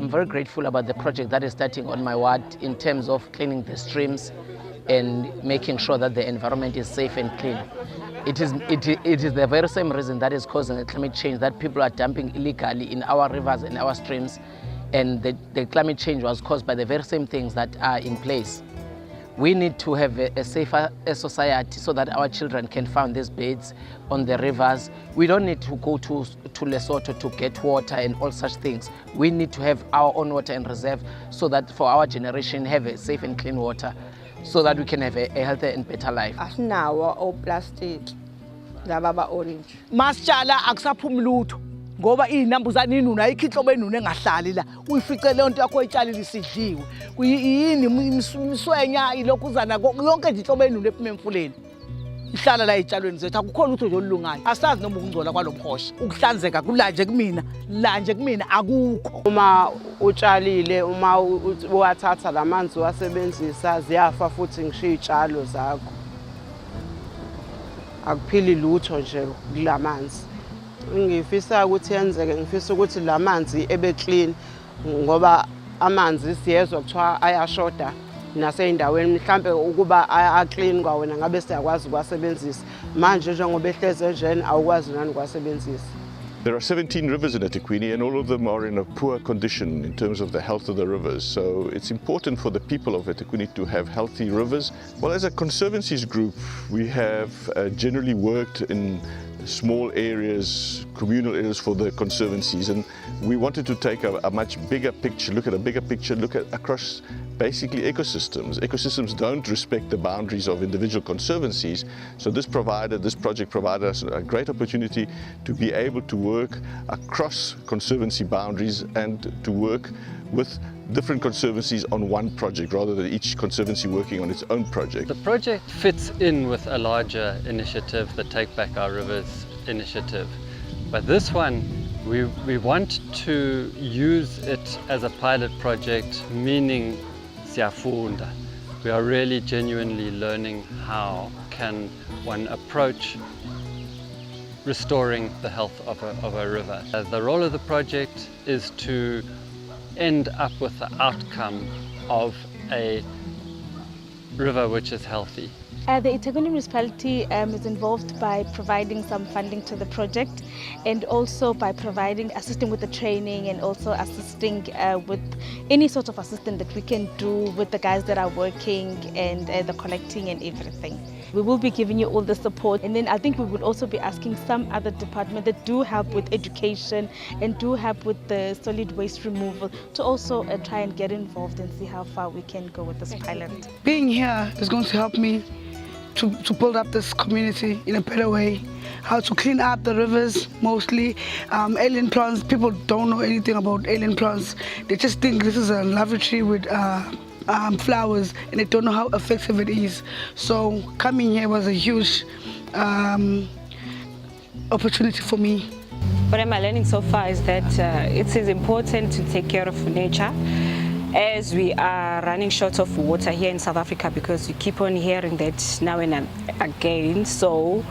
I'm very grateful about the project that is starting on my ward in terms of cleaning the streams and making sure that the environment is safe and clean. It is the very same reason that is causing the climate change, that people are dumping illegally in our rivers and our streams, and the climate change was caused by the very same things that are in place. We need to have a safer society so that our children can find these beds on the rivers. We don't need to go to Lesotho to get water and all such things. We need to have our own water in reserve so that for our generation have a safe and clean water so that we can have a healthier and better life. Asinawo oplastic lababa orange. Masitshala akusaphumi lutho ngoba izinambuzane inuna ikhihlobo enuna engahlali la uyifice le nto yakho oyitshalile isidliwe kuyini imiswenya ilokuzana yonke izihlobo enuna ephuma emfuleni ihlala la ezitshalweni zethu akukho lutho nje olungayo asazi noma ukungcola kwalomhosha ukuhlanzeka kulanje kumina lanje kumina akukho. Uma utshalile uma uwathatha lamanzi wasebenzisa ziyafa futhi ngisho izitshalo zakho akuphili lutho nje kulamanzi. Ngifisa ukuthi yenzeke, ngifisa ukuthi lamanzi ebe clean ngoba amanzi siyezwa kuthiwa ayashoda naseyindaweni mhlambe ukuba a clean kwawena ngabe siyakwazi ukwasebenzisa manje njengoba ehleze njeni awukwazi nani ukwasebenzisa. There are 17 rivers in eThekwini and all of them are in a poor condition in terms of the health of the rivers. So it's important for the people of eThekwini to have healthy rivers. Well, as a Conservancies group, we have generally worked in small areas, communal areas for the conservancies, and we wanted to take a much bigger picture, look at a bigger picture, look at across basically ecosystems. Ecosystems don't respect the boundaries of individual conservancies, so this project provided us a great opportunity to be able to work across conservancy boundaries and to work with different conservancies on one project rather than each conservancy working on its own project. The project fits in with a larger initiative, the Take Back Our Rivers initiative. But this one, we want to use it as a pilot project, meaning siyafunda. We are really genuinely learning how can one approach restoring the health of a river. The role of the project is to end up with the outcome of a river which is healthy. The eThekwini municipality is involved by providing some funding to the project and also by assisting with the training and also assisting with any sort of assistance that we can do with the guys that are working and the collecting and everything. We will be giving you all the support, and then I think we will also be asking some other departments that do help with education and do help with the solid waste removal to also try and get involved and see how far we can go with this pilot. Being here is going to help me to build up this community in a better way, how to clean up the rivers mostly. Alien plants, people don't know anything about alien plants. They just think this is a lavatory with flowers and they don't know how effective it is. So coming here was a huge opportunity for me. What am I learning so far is that it is important to take care of nature as we are running short of water here in South Africa, because we keep on hearing that now and again. So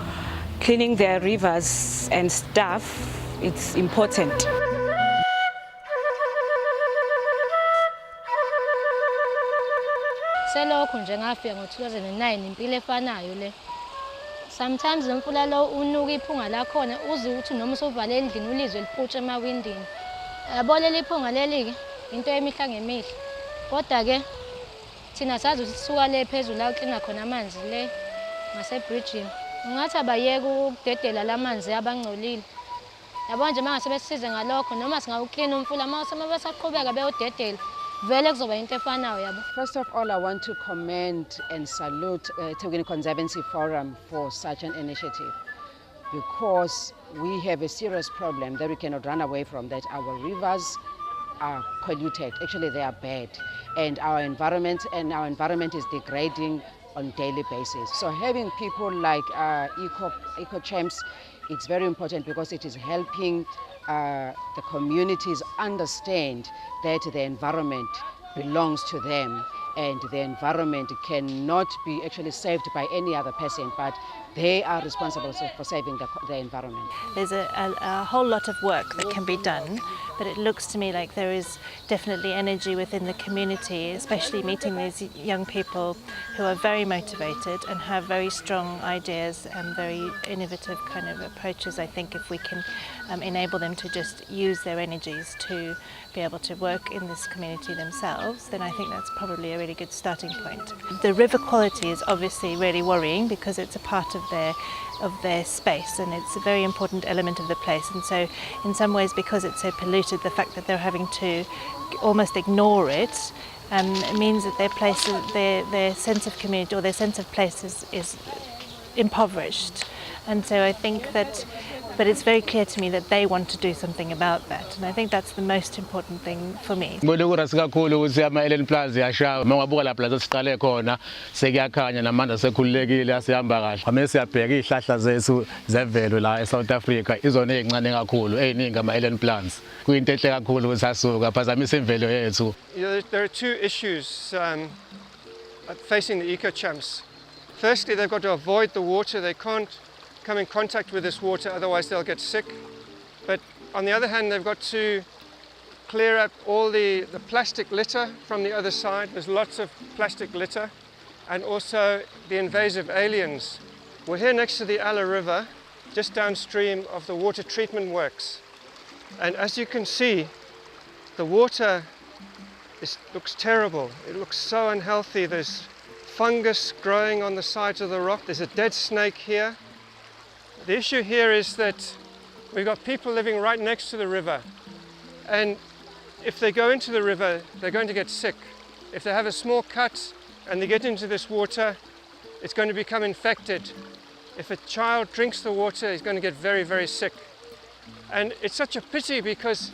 cleaning the rivers and stuff, it's important. Selokho nje ngafika ngo-2009 impilo efanayo le. Sometimes lemfula lo unuka iphunga lakhona uze uthi noma usuvale endlini ulizwe liphutshe emawindini. Yabona liphunga leli-ke into emihla ngemihla. Kodwa ke thina sazi ukuthi sisuka le phezulu la uklina khona amanzi le ngasebridging. Ungathi abayeke ukudedela lamanzi abangcolile. Yabona nje mangase besisize ngalokho noma singawuklina umfula mawusema besaqhubeka beyodedela. First of all, I want to commend and salute eThekwini Conservancy Forum for such an initiative, because we have a serious problem that we cannot run away from, that our rivers are polluted. Actually, they are bad, and our environment is degrading on a daily basis. So having people like eco champs, it's very important because it is helping the communities understand that the environment belongs to them and the environment cannot be actually saved by any other person, but they are responsible for saving the environment. There's a whole lot of work that can be done, but it looks to me like there is definitely energy within the community, especially meeting these young people who are very motivated and have very strong ideas and very innovative kind of approaches. I think if we can enable them to just use their energies to be able to work in this community themselves, then I think that's probably a really good starting point. The river quality is obviously really worrying because it's a part of their space, and it's a very important element of the place, and so in some ways, because it's so polluted, the fact that they're having to almost ignore it means that their sense of community or their sense of place is impoverished. And so I think that, but it's very clear to me that they want to do something about that, and I think that's the most important thing for me. Kakhulu ukuthi ama-Alien Plans yashawa mangabuka la plaza siqale khona sekuyakhanya namanje sekhululekile asihamba kahle. Ame siyabheka izihlahla zethu zemvelo la eSouth Africa izona ezincane kakhulu eziningi ama-Alien Plans. Kuyinto enhle kakhulu ukuthi asuka phazamisa imvelo yethu. There are two issues facing the eco-champs. Firstly, they've got to avoid the water. They can't come in contact with this water, otherwise they'll get sick. But on the other hand, they've got to clear up all the plastic litter from the other side. There's lots of plastic litter, and also the invasive aliens. We're here next to the Alla River, just downstream of the water treatment works. And as you can see, the water looks terrible. It looks so unhealthy. There's fungus growing on the sides of the rock. There's a dead snake here. The issue here is that we've got people living right next to the river, and if they go into the river, they're going to get sick. If they have a small cut and they get into this water, it's going to become infected. If a child drinks the water, he's going to get very, very sick. And it's such a pity because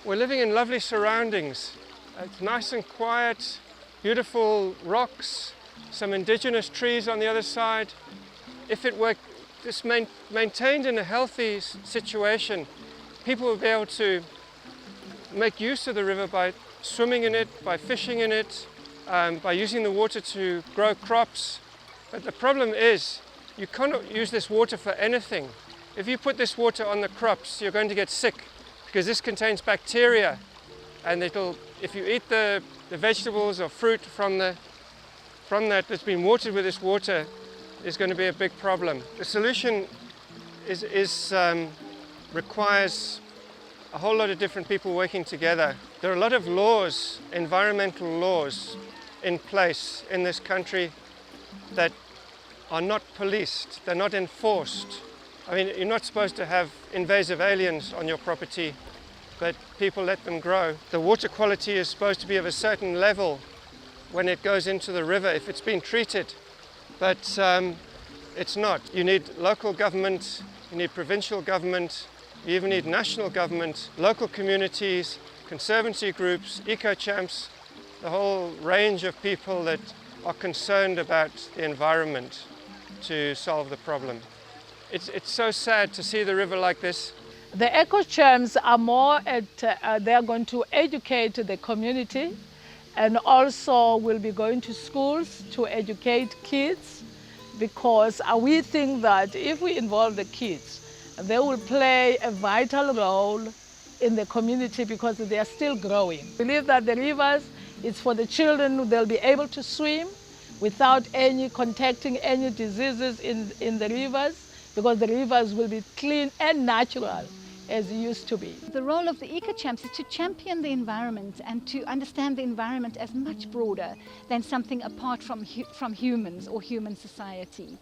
we're living in lovely surroundings. It's nice and quiet, beautiful rocks, some indigenous trees on the other side. If it were just maintained in a healthy situation, people will be able to make use of the river by swimming in it, by fishing in it, by using the water to grow crops. But the problem is, you cannot use this water for anything. If you put this water on the crops, you're going to get sick because this contains bacteria, and if you eat the vegetables or fruit from that that's been watered with this water, is going to be a big problem. The solution requires a whole lot of different people working together. There are a lot of laws, environmental laws, in place in this country that are not policed, they're not enforced. I mean, you're not supposed to have invasive aliens on your property, but people let them grow. The water quality is supposed to be of a certain level when it goes into the river if it's been treated. But it's not. You need local government, you need provincial government, you even need national government, local communities, conservancy groups, eco-champs, the whole range of people that are concerned about the environment to solve the problem. It's so sad to see the river like this. The eco-champs are more they are going to educate the community, and also will be going to schools to educate kids, because we think that if we involve the kids, they will play a vital role in the community because they are still growing. We believe that the rivers is for the children. They'll be able to swim without contacting any diseases in the rivers, because the rivers will be clean and natural as it used to be. The role of the eco-champs is to champion the environment and to understand the environment as much broader than something apart from humans or human society,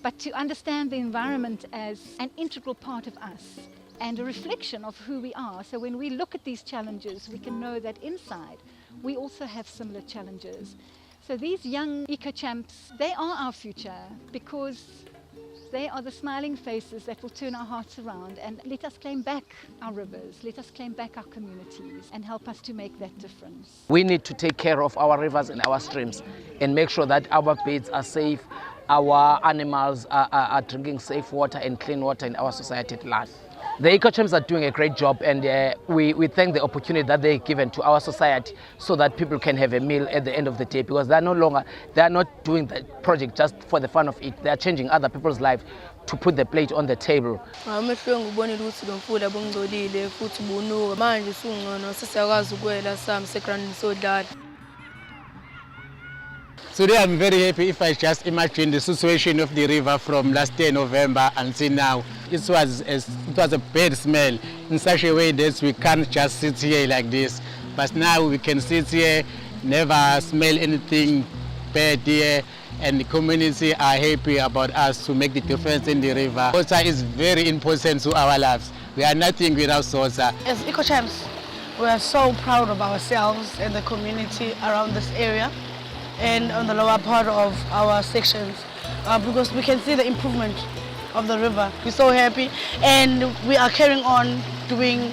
but to understand the environment as an integral part of us and a reflection of who we are. So when we look at these challenges, we can know that inside we also have similar challenges. So these young eco-champs, they are our future, because they are the smiling faces that will turn our hearts around and let us claim back our rivers, let us claim back our communities and help us to make that difference. We need to take care of our rivers and our streams and make sure that our birds are safe, our animals are drinking safe water and clean water in our society at large. The eco-champs are doing a great job, and we thank the opportunity that they've given to our society so that people can have a meal at the end of the day, because they are not doing the project just for the fun of it. They are changing other people's lives to put the plate on the table. Today I'm very happy. If I just imagine the situation of the river from last year November until now, it was a bad smell in such a way that we can't just sit here like this. But now we can sit here, never smell anything bad here, and the community are happy about us to make the difference in the river. Water is very important to our lives. We are nothing without water. As eco-champs, we are so proud of ourselves and the community around this area and on the lower part of our sections, because we can see the improvement of the river. We're so happy, and we are carrying on doing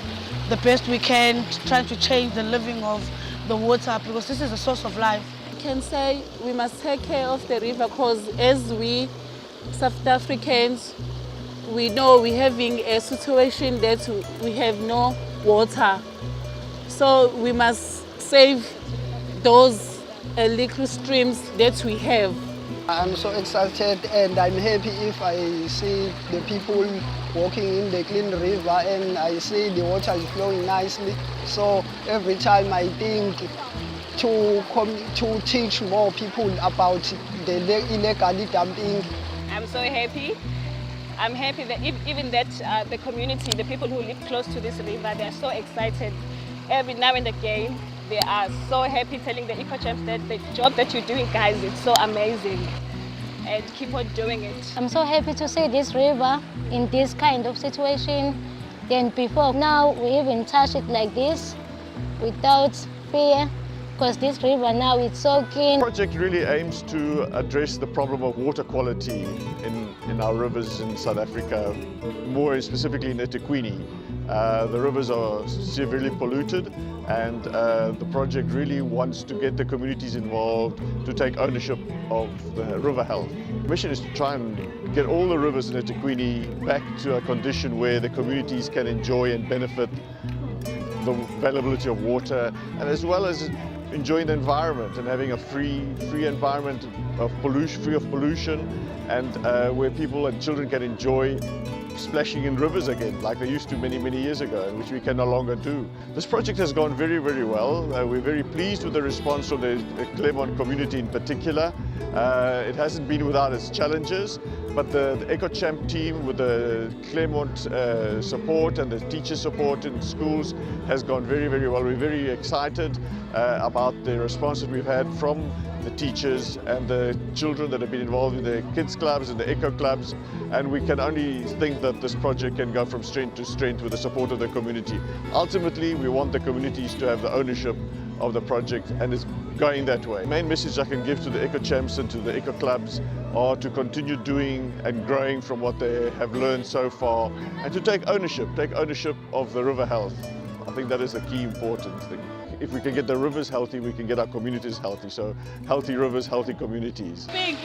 the best we can, trying to change the living of the water, because this is a source of life. I can say we must take care of the river, because as we South Africans, we know we're having a situation that we have no water. So we must save those little streams that we have. I'm so excited, and I'm happy if I see the people walking in the clean river and I see the water is flowing nicely. So every time I think to teach more people about the illegal dumping. I'm so happy. I'm happy that even that the community, the people who live close to this river, they're so excited. Every now and again, they are so happy, telling the eco-champs that the job that you're doing, guys, it's so amazing, and keep on doing it. I'm so happy to see this river in this kind of situation than before. Now we even touch it like this without fear, because this river now it's so clean. The project really aims to address the problem of water quality in our rivers in South Africa, more specifically in eThekwini. The rivers are severely polluted, and the project really wants to get the communities involved to take ownership of the river health. The mission is to try and get all the rivers in eThekwini back to a condition where the communities can enjoy and benefit the availability of water, and as well as enjoying the environment and having a free environment of free of pollution, and where people and children can enjoy splashing in rivers again, like they used to many years ago, which we can no longer do. This project has gone very well. We're very pleased with the response from the Claremont community in particular. It hasn't been without its challenges, but the eco-champ team with the Claremont support and the teacher support in schools has gone very well. We're very excited about the response that we've had from the teachers and the children that have been involved in the kids clubs and the eco clubs, and we can only think that this project can go from strength to strength with the support of the community. Ultimately, we want the communities to have the ownership of the project, and it's going that way. The main message I can give to the eco-champs and to the eco clubs are to continue doing and growing from what they have learned so far, and to take ownership of the river health. I think that is a key important thing. If we can get the rivers healthy, we can get our communities healthy. So healthy rivers, healthy communities. Big.